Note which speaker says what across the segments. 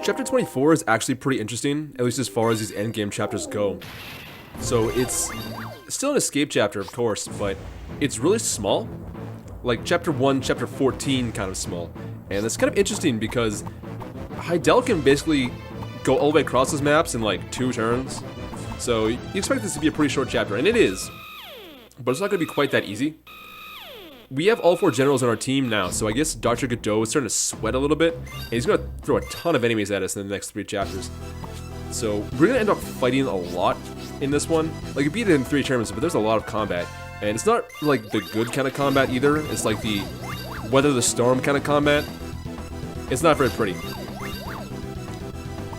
Speaker 1: Chapter 24 is actually pretty interesting, at least as far as these endgame chapters go. So it's still an escape chapter, of course, but it's really small. Like Chapter 1, Chapter 14 kind of small. And it's kind of interesting because Heidel can basically go all the way across his maps in like 2 turns. So you expect this to be a pretty short chapter, and it is. But it's not going to be quite that easy. We have all 4 generals on our team now, so I guess Dr. Godot is starting to sweat a little bit, and he's going to throw a ton of enemies at us in the next 3 chapters. So we're going to end up fighting a lot in this one. Like, you beat it in 3 turns, but there's a lot of combat. And it's not like the good kind of combat either, it's like the weather the storm kind of combat. It's not very pretty.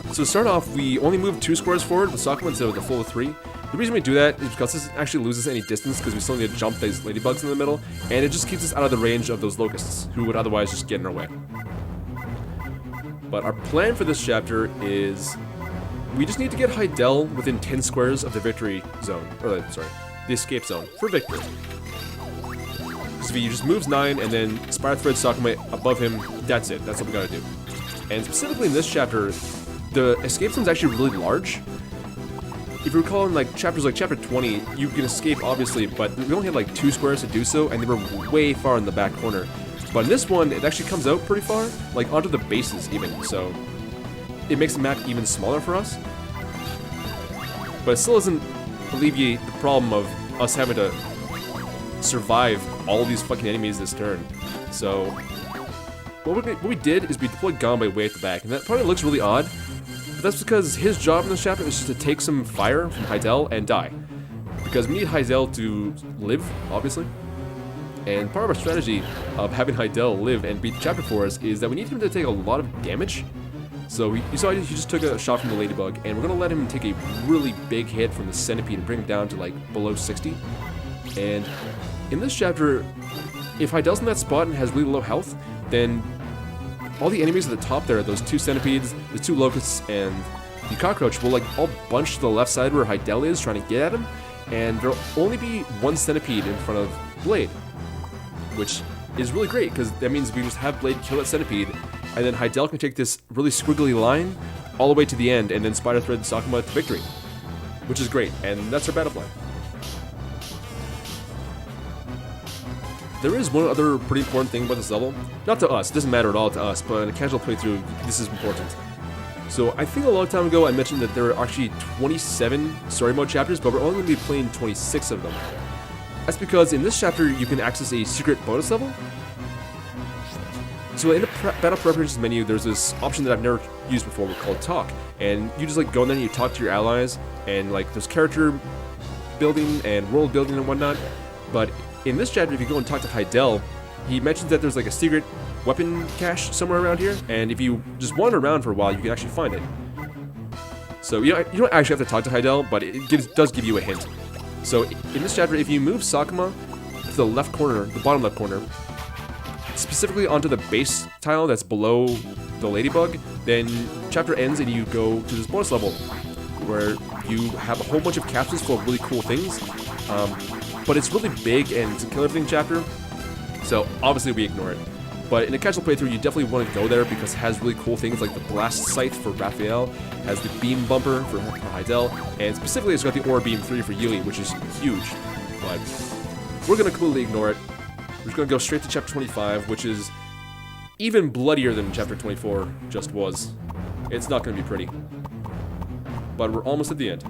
Speaker 1: So to start off, we only move 2 squares forward with Sakuma instead of the full of 3. The reason we do that is because this actually loses any distance because we still need to jump these ladybugs in the middle, and it just keeps us out of the range of those locusts, who would otherwise just get in our way. But our plan for this chapter is we just need to get Heidel within 10 squares of the victory zone, or sorry, the escape zone for victory. So if he just moves 9 and then Spider Thread Sakuma above him, that's it. That's what we gotta do. And specifically in this chapter, the escape zone is actually really large. If you recall in like chapters like chapter 20, you can escape obviously, but we only had like 2 squares to do so, and they were way far in the back corner. But in this one, it actually comes out pretty far, like onto the bases even, so it makes the map even smaller for us. But it still doesn't alleviate the problem of us having to survive all of these fucking enemies this turn. So what we did is we deployed Ganbei way at the back, and that probably looks really odd. But that's because his job in this chapter is just to take some fire from Heidel and die. Because we need Heidel to live, obviously. And part of our strategy of having Heidel live and beat the chapter for us is that we need him to take a lot of damage. So you saw he just took a shot from the ladybug, and we're going to let him take a really big hit from the centipede and bring him down to like below 60. And in this chapter, if Heidel's in that spot and has really low health, then all the enemies at the top there, those 2 centipedes, the 2 locusts, and the cockroach will like all bunch to the left side where Heidel is trying to get at him, and there'll only be 1 centipede in front of Blade, which is really great because that means we just have Blade kill that centipede, and then Heidel can take this really squiggly line all the way to the end and then Spider Thread Sakuma to victory, which is great, and that's our battle plan. There is one other pretty important thing about this level. Not to us, it doesn't matter at all to us, but in a casual playthrough, this is important. So I think a long time ago I mentioned that there are actually 27 story mode chapters, but we're only going to be playing 26 of them. That's because in this chapter you can access a secret bonus level. So in the battle preparations menu, there's this option that I've never used before called Talk, and you just like go in there and you talk to your allies, and like there's character building and world building and whatnot. But in this chapter, if you go and talk to Heidel, he mentions that there's like a secret weapon cache somewhere around here, and if you just wander around for a while, you can actually find it. So you don't actually have to talk to Heidel, but it does give you a hint. So in this chapter, if you move Sakuma to the left corner, the bottom left corner, specifically onto the base tile that's below the ladybug, then chapter ends and you go to this bonus level where you have a whole bunch of capsules full of really cool things. But it's really big and it's a kill everything chapter, so obviously we ignore it. But in a casual playthrough, you definitely want to go there because it has really cool things like the blast scythe for Raphael, has the beam bumper for Heidel, and specifically it's got the Aura Beam 3 for Yui, which is huge. But we're going to completely ignore it. We're just going to go straight to chapter 25, which is even bloodier than chapter 24 just was. It's not going to be pretty. But we're almost at the end.